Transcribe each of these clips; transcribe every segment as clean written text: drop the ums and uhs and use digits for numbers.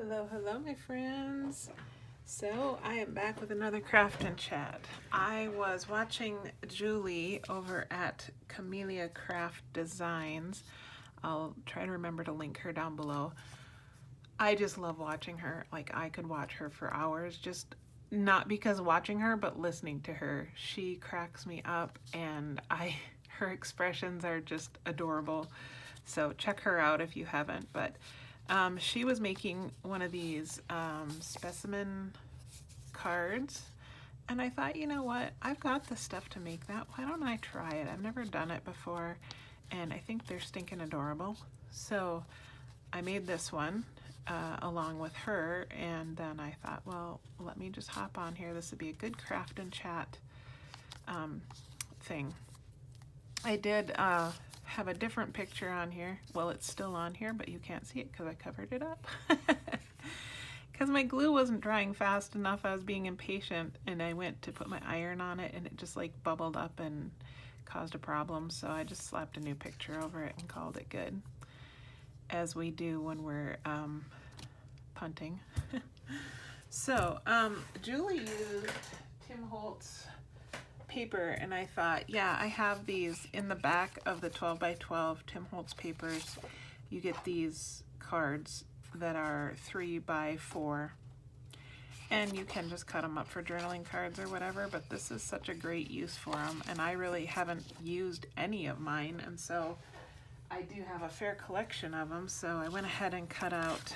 Hello, hello, my friends. So I am back with another craft and chat. I was watching Julie over at Camellia Craft Designs. I'll try to remember to link her down below. I just love watching her. Like, I could watch her for hours, just not because watching her, but listening to her. She cracks me up, and her expressions are just adorable. So check her out if you haven't. But she was making one of these specimen cards, and I thought, you know what, I've got the stuff to make that. Why don't I try it? I've never done it before, and I think they're stinking adorable. So I made this one along with her, and then I thought, well, let me just hop on here. This would be a good craft and chat thing. I did have a different picture on here. Well, it's still on here, but you can't see it because I covered it up. Because my glue wasn't drying fast enough. I was being impatient, and I went to put my iron on it, and it just like bubbled up and caused a problem. So I just slapped a new picture over it and called it good, as we do when we're punting. So Julie used Tim Holtz paper, and I thought, yeah, I have these in the back of the 12 by 12 Tim Holtz papers. You get these cards that are 3 by 4, and you can just cut them up for journaling cards or whatever, but this is such a great use for them, and I really haven't used any of mine, and so I do have a fair collection of them. So I went ahead and cut out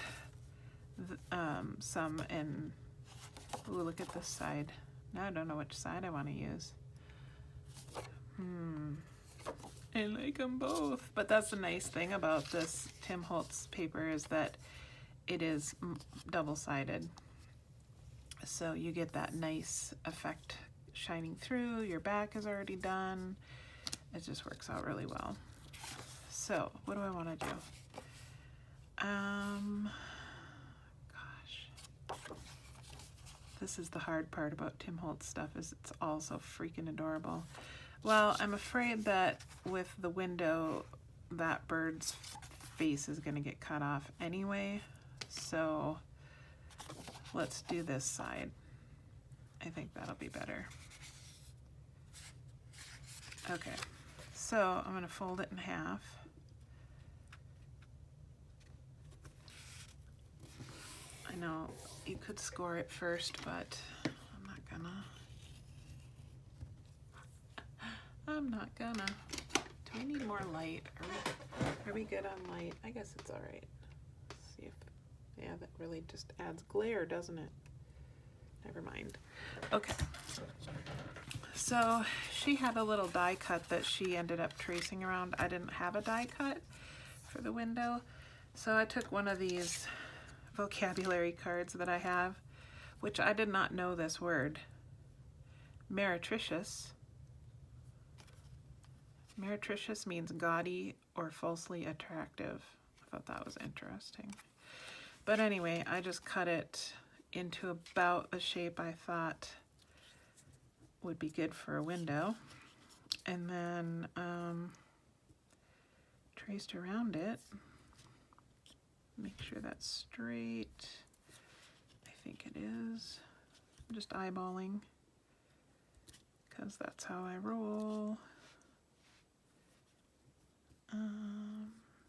some, and ooh, look at this side. Now I don't know which side I want to use. I like them both, but that's the nice thing about this Tim Holtz paper, is that it is double-sided, so you get that nice effect shining through. Your back is already done. It just works out really well. So what do I want to do? Gosh, this is the hard part about Tim Holtz stuff, is it's all so freaking adorable. Well, I'm afraid that with the window, that bird's face is going to get cut off anyway. So let's do this side. I think that'll be better. Okay, so I'm going to fold it in half. I know you could score it first, but I'm not gonna. Do we need more light? Are we good on light? I guess it's all right. Let's see if, yeah, that really just adds glare, doesn't it? Never mind. Okay. So she had a little die cut that she ended up tracing around. I didn't have a die cut for the window, so I took one of these vocabulary cards that I have, which I did not know this word, meretricious. Meretricious means gaudy or falsely attractive. I thought that was interesting. But anyway, I just cut it into about the shape I thought would be good for a window, and then traced around it. Make sure that's straight. I think it is. I'm just eyeballing, because that's how I roll.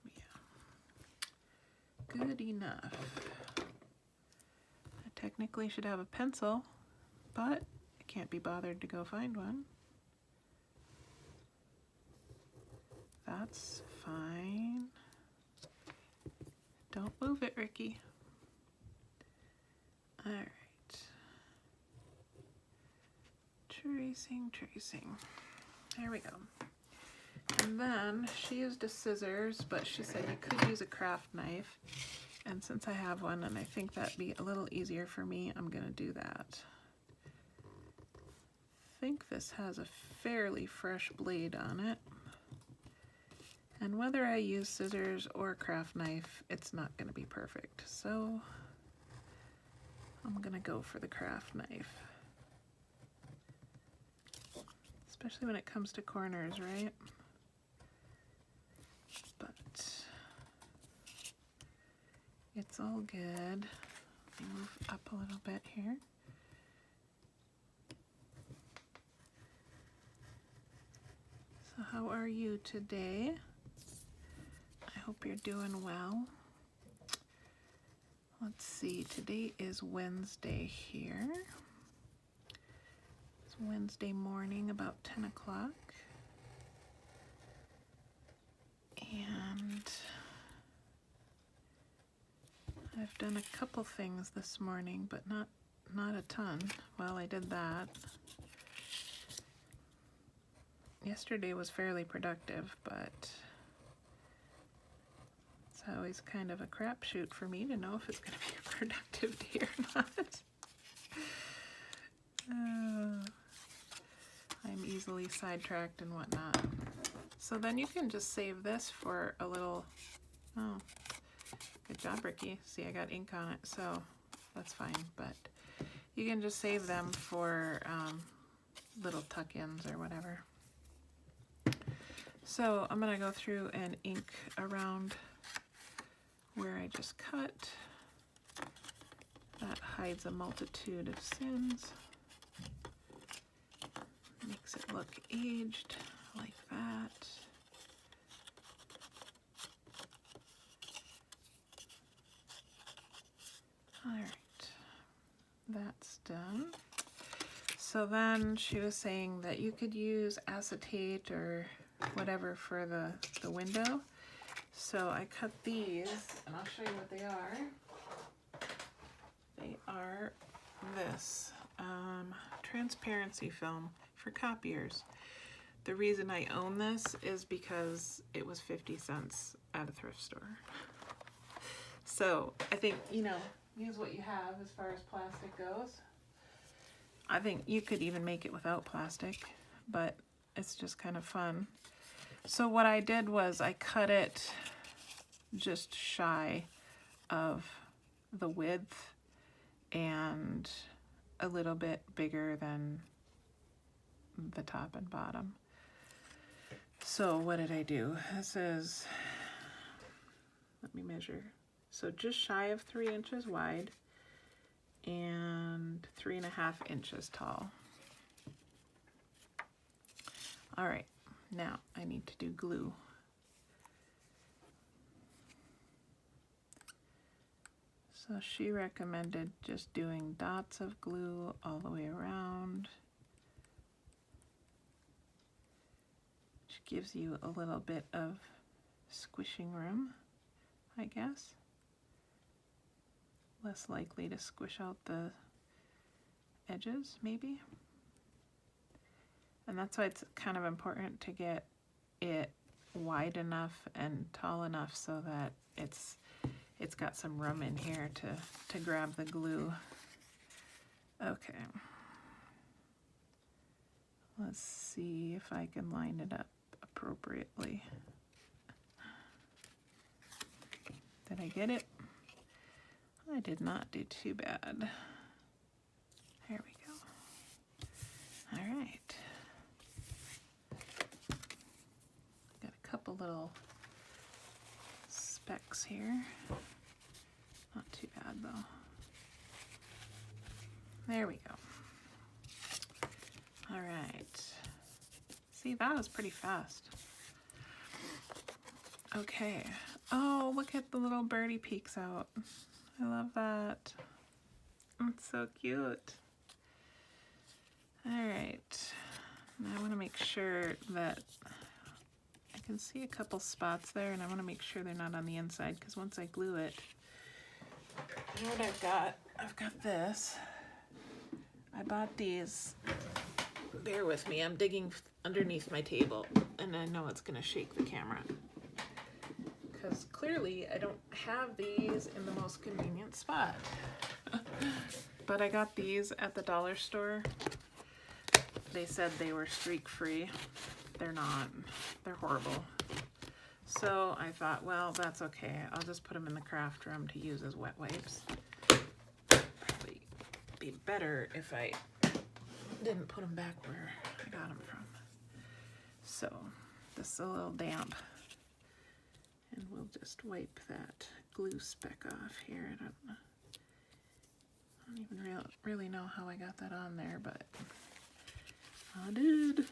Yeah, good enough. I technically should have a pencil, but I can't be bothered to go find one. That's fine. Don't move it, Ricky. All right. Tracing. There we go. And then she used a scissors, but she said you could use a craft knife. And since I have one, and I think that'd be a little easier for me, I'm gonna do that. I think this has a fairly fresh blade on it. And whether I use scissors or a craft knife, it's not gonna be perfect. So I'm gonna go for the craft knife. Especially when it comes to corners, right? But It's all good. Let me move up a little bit here. So how are you today? I hope you're doing well. Let's see, today is Wednesday here. It's Wednesday morning, about 10 o'clock. And I've done a couple things this morning, but not a ton. Well, I did that. Yesterday was fairly productive, but it's always kind of a crapshoot for me to know if it's going to be a productive day or not. I'm easily sidetracked and whatnot. So then you can just save this for a little, oh, good job, Ricky. See, I got ink on it, so that's fine. But you can just save them for little tuck-ins or whatever. So I'm gonna go through and ink around where I just cut. That hides a multitude of sins. Makes it look aged like that. All right, that's done. So then she was saying that you could use acetate or whatever for the window. So I cut these, and I'll show you what they are. They are this transparency film for copiers. The reason I own this is because it was 50 cents at a thrift store. So I think, you know, use what you have as far as plastic goes. I think you could even make it without plastic, but it's just kind of fun. So what I did was I cut it just shy of the width and a little bit bigger than the top and bottom. So what did I do? This is, let me measure. So just shy of 3 inches wide and 3.5 inches tall. All right, now I need to do glue. So she recommended just doing dots of glue all the way around. Which gives you a little bit of squishing room, I guess. Less likely to squish out the edges, maybe. And that's why it's kind of important to get it wide enough and tall enough so that it's got some room in here to grab the glue. Okay. Let's see if I can line it up appropriately. Did I get it? I did not do too bad. There we go. All right. Got a couple little specks here. Not too bad though. There we go. All right. See, that was pretty fast. Okay. Oh, look at the little birdie peeks out. I love that. It's so cute. All right. Now I want to make sure that I can see a couple spots there, and I want to make sure they're not on the inside, because once I glue it, you know what I've got? I've got this. I bought these. Bear with me. I'm digging underneath my table, and I know it's going to shake the camera, because clearly I don't have these in the most convenient spot. But I got these at the dollar store. They said they were streak-free. They're not. They're horrible. So I thought, well, that's okay. I'll just put them in the craft room to use as wet wipes. Probably be better if I didn't put them back where I got them from. So this is a little damp. And we'll just wipe that glue speck off here. I don't even really know how I got that on there, but I did.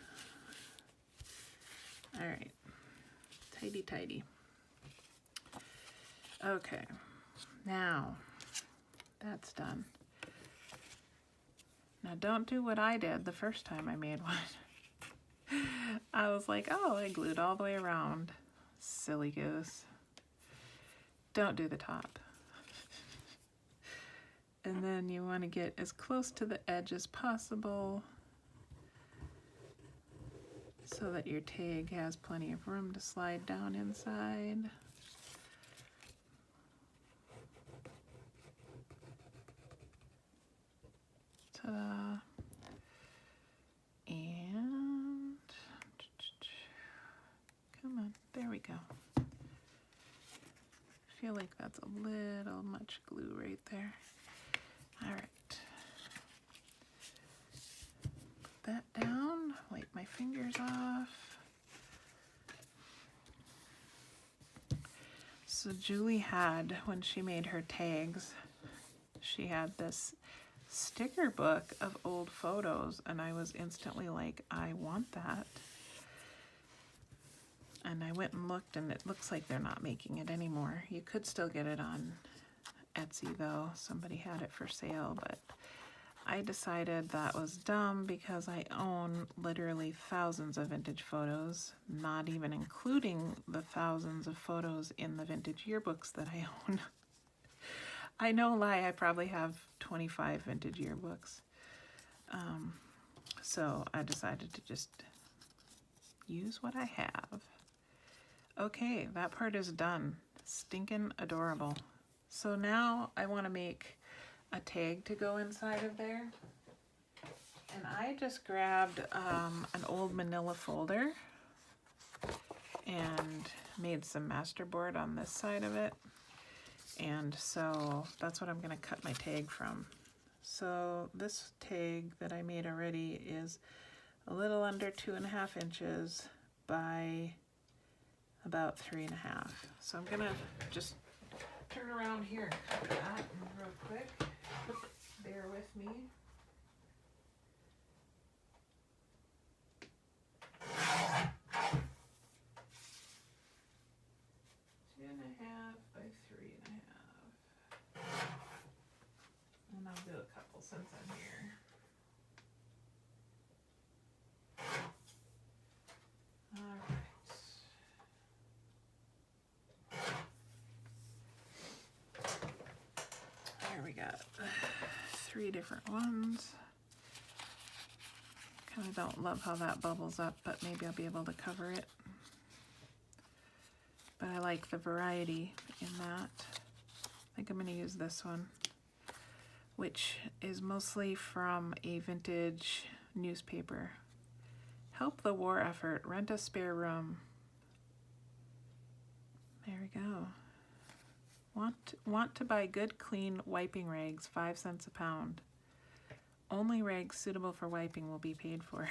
All right, tidy, tidy. Okay, now that's done. Now don't do what I did the first time I made one. I was like, oh, I glued all the way around. Silly goose. Don't do the top. And then you want to get as close to the edge as possible so that your tag has plenty of room to slide down inside. Ta-da. And come on, there we go. I feel like that's a little much glue right there. All right. Put that down, wipe my fingers off. So Julie had, when she made her tags, she had this sticker book of old photos, and I was instantly like, I want that. And I went and looked, and it looks like they're not making it anymore. You could still get it on Etsy though. Somebody had it for sale, but I decided that was dumb because I own literally thousands of vintage photos, not even including the thousands of photos in the vintage yearbooks that I own. I no lie, I probably have 25 vintage yearbooks. So I decided to just use what I have. Okay, that part is done. Stinking adorable. So now I want to make a tag to go inside of there. And I just grabbed an old manila folder and made some masterboard on this side of it. And so that's what I'm going to cut my tag from. So this tag that I made already is a little under 2.5 inches by about 3.5. So I'm going to just turn around here and cut that real quick. Bear with me. And I'll do a couple since I'm here. All right. There we got 3 different ones. Kind of don't love how that bubbles up, but maybe I'll be able to cover it. But I like the variety in that. I think I'm going to use this one, which is mostly from a vintage newspaper. Help the war effort, rent a spare room. There we go. Want to buy good, clean wiping rags, 5 cents a pound. Only rags suitable for wiping will be paid for.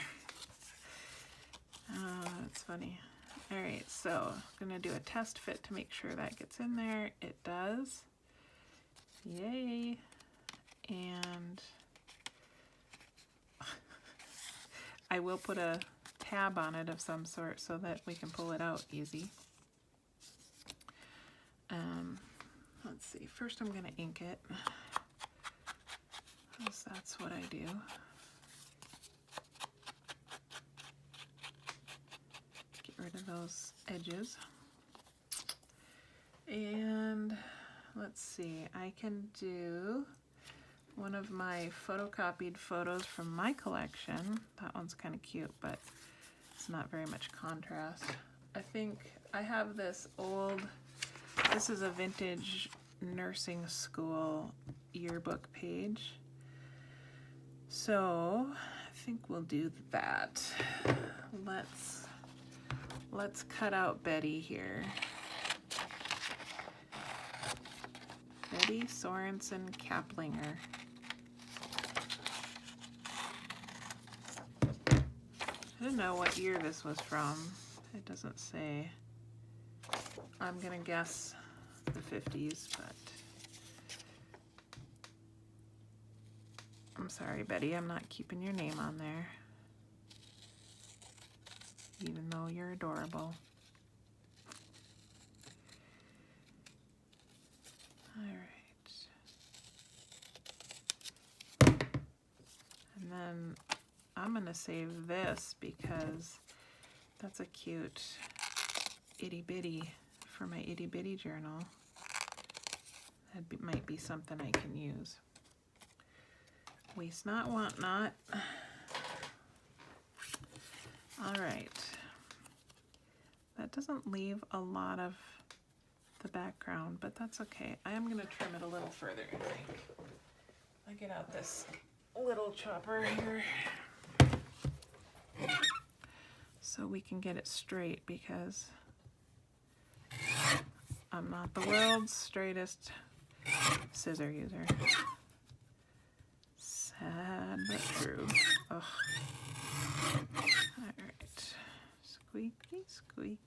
That's funny. All right, so I'm gonna do a test fit to make sure that gets in there. It does. Yay. And I will put a tab on it of some sort so that we can pull it out easy. Let's see, first I'm gonna ink it, because that's what I do. Get rid of those edges. And let's see, I can do one of my photocopied photos from my collection. That one's kind of cute, but it's not very much contrast. I think I have this old, this is a vintage nursing school yearbook page. So I think we'll do that. Let's cut out Betty here. Betty Sorensen Kaplinger. I don't know what year this was from. It doesn't say. I'm gonna guess the 50s, but I'm sorry, Betty, I'm not keeping your name on there, even though you're adorable. All right. And then I'm gonna save this because that's a cute itty bitty for my itty bitty journal. That might be something I can use. Waste not, want not. All right. That doesn't leave a lot of the background, but that's okay. I am gonna trim it a little further, I think. I'll get out this little chopper here so we can get it straight, because I'm not the world's straightest scissor user. Sad but true. Ugh. All right. Squeaky, squeaky.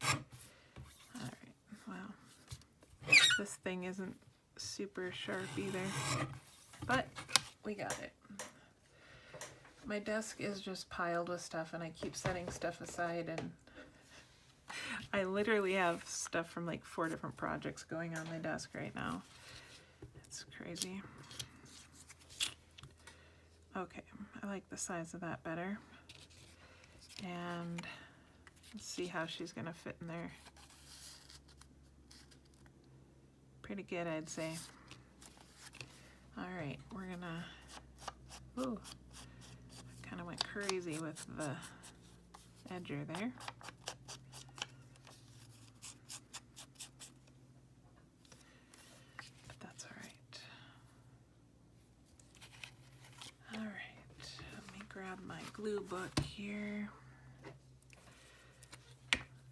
All right. Wow. This thing isn't super sharp either, but we got it. My desk is just piled with stuff, and I keep setting stuff aside, and I literally have stuff from like 4 different projects going on my desk right now. It's crazy. Okay, I like the size of that better. And let's see how she's gonna fit in there. Pretty good, I'd say. All right, we're gonna, ooh, kind of went crazy with the edger there. But that's all right. All right, let me grab my glue book here.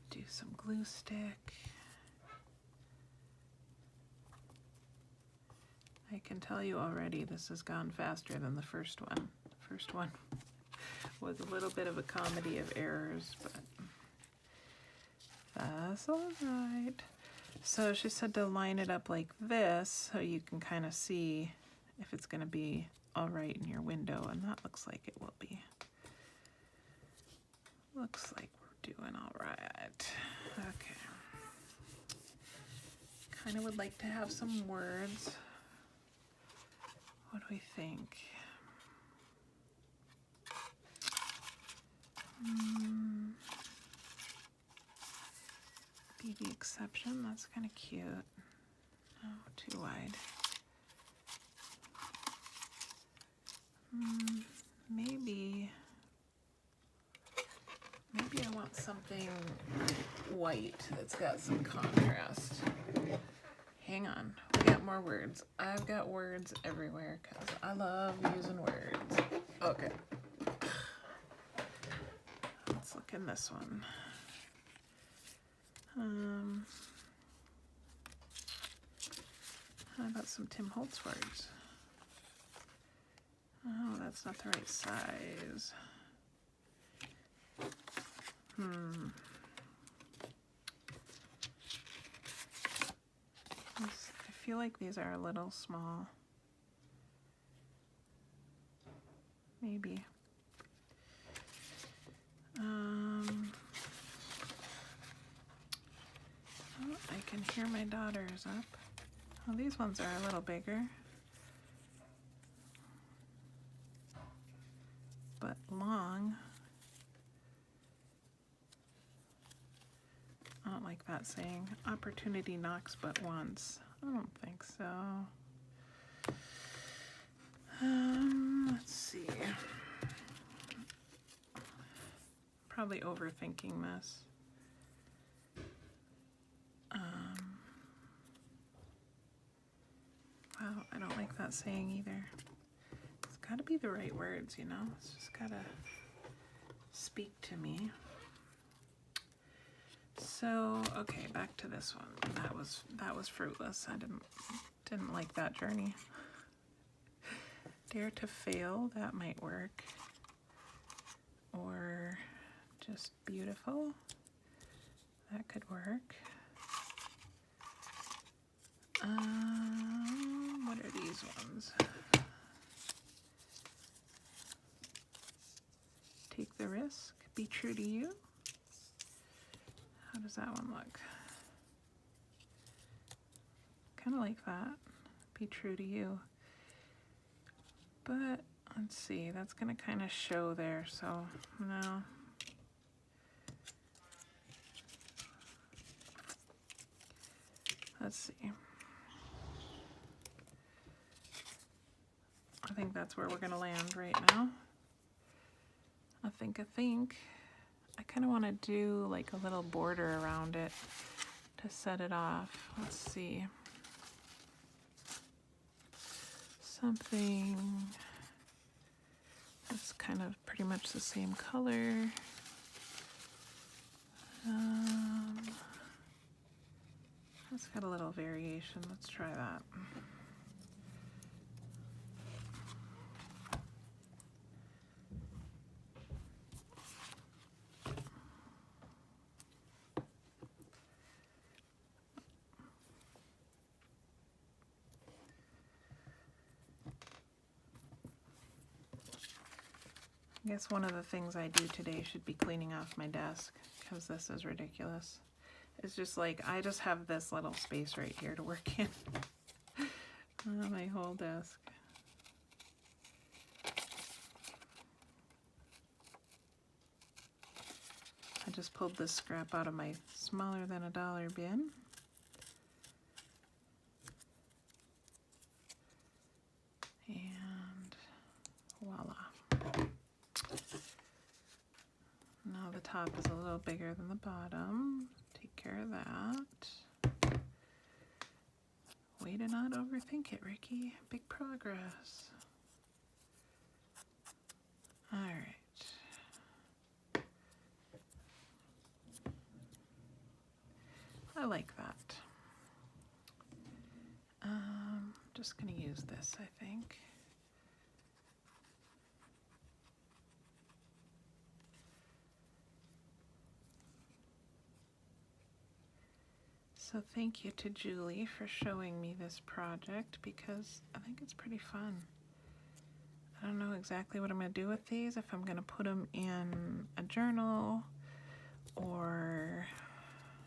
Do some glue stick. I can tell you already this has gone faster than the first one. The first one was a little bit of a comedy of errors, but that's all right. So she said to line it up like this so you can kind of see if it's going to be all right in your window, and that looks like it will be. Looks like we're doing all right. Okay. Kind of would like to have some words. What do we think? Be the exception. That's kind of cute. Oh, too wide. Maybe I want something white that's got some contrast. Hang on, we got more words. I've got words everywhere because I love using words. Okay. Let's look in this one. How about some Tim Holtz words? Oh, that's not the right size. I feel like these are a little small. Maybe. Oh, I can hear my daughters up. Oh, these ones are a little bigger. But long. I don't like that saying. Opportunity knocks but once. I don't think so. Let's see. Probably overthinking this. Wow, I don't like that saying either. It's got to be the right words, you know? It's just got to speak to me. So, okay, back to this one. That was fruitless. I didn't like that journey. Dare to fail, that might work. Or just beautiful. That could work. What are these ones? Take the risk, be true to you. How does that one look? Kind of like that, be true to you. But let's see, that's gonna kind of show there, so no. Let's see. I think that's where we're gonna land right now. I think I kind of want to do like a little border around it to set it off. Let's see. Something that's kind of pretty much the same color. It's got a little variation. Let's try that. I guess one of the things I do today should be cleaning off my desk because this is ridiculous. It's just like, I just have this little space right here to work in. My whole desk. I just pulled this scrap out of my smaller than $1 bin. And voila. Now the top is a little bigger than the bottom. Take care of that. Way to not overthink it, Ricky. Big progress. All right. I like that. Just gonna use this, I think. So thank you to Julie for showing me this project because I think it's pretty fun. I don't know exactly what I'm going to do with these, if I'm going to put them in a journal or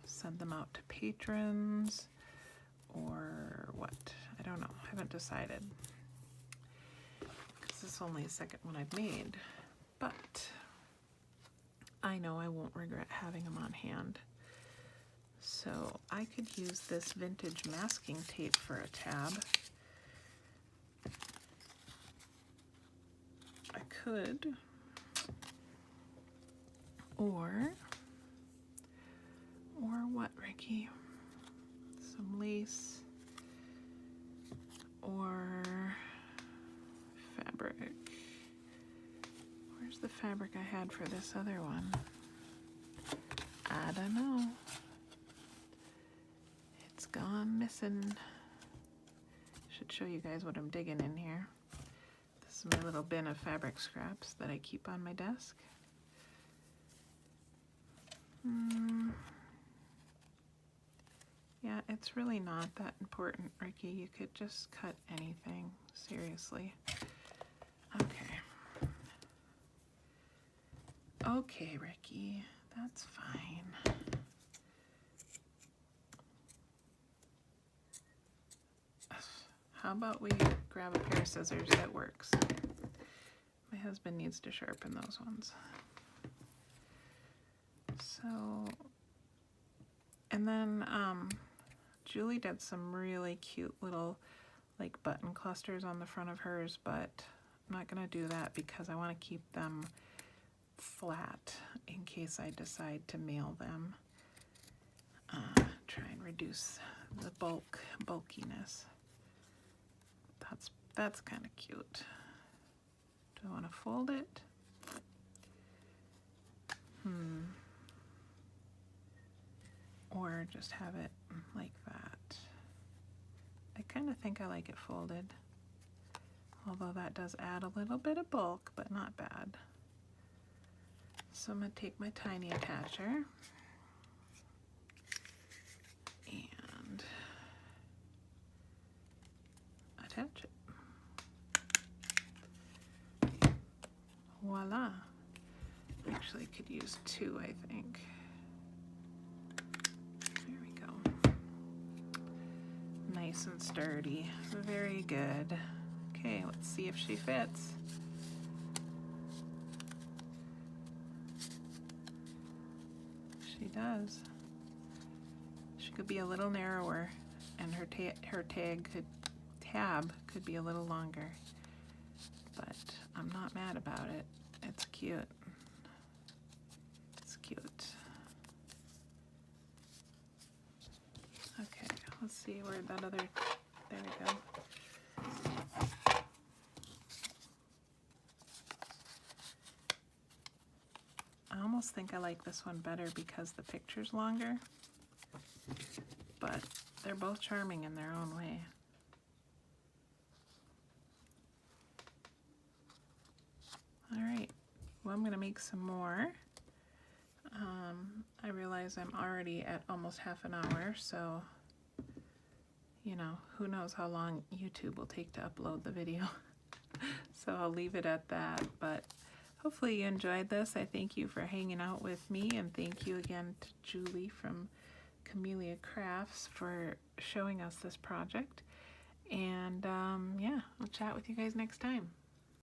send them out to patrons or what. I don't know. I haven't decided. This is only the second one I've made, but I know I won't regret having them on hand. So I could use this vintage masking tape for a tab. I could, or what, Ricky? Some lace or fabric. Where's the fabric I had for this other one? I don't know. It's gone missing. Should show you guys what I'm digging in here. This is my little bin of fabric scraps that I keep on my desk. Yeah, it's really not that important, Ricky. You could just cut anything, seriously. Okay. Okay, Ricky, that's fine. How about we grab a pair of scissors that works? My husband needs to sharpen those ones. So, and then Julie did some really cute little like button clusters on the front of hers, but I'm not gonna do that because I want to keep them flat in case I decide to mail them. Try and reduce the bulkiness. That's kind of cute. Do I want to fold it? Or just have it like that. I kind of think I like it folded. Although that does add a little bit of bulk, but not bad. So I'm going to take my tiny attacher and attach it. Voila. Actually, I could use two, I think. There we go. Nice and sturdy. Very good. Okay, let's see if she fits. She does. She could be a little narrower, and her tab could be a little longer. But I'm not mad about it. It's cute. It's cute. Okay, let's see where that other, there we go. I almost think I like this one better because the picture's longer, but they're both charming in their own way. All right, well, I'm gonna make some more. I realize I'm already at almost half an hour, so, you know, who knows how long YouTube will take to upload the video. So I'll leave it at that, but hopefully you enjoyed this. I thank you for hanging out with me, and thank you again to Julie from Camellia Crafts for showing us this project. And yeah, I'll chat with you guys next time.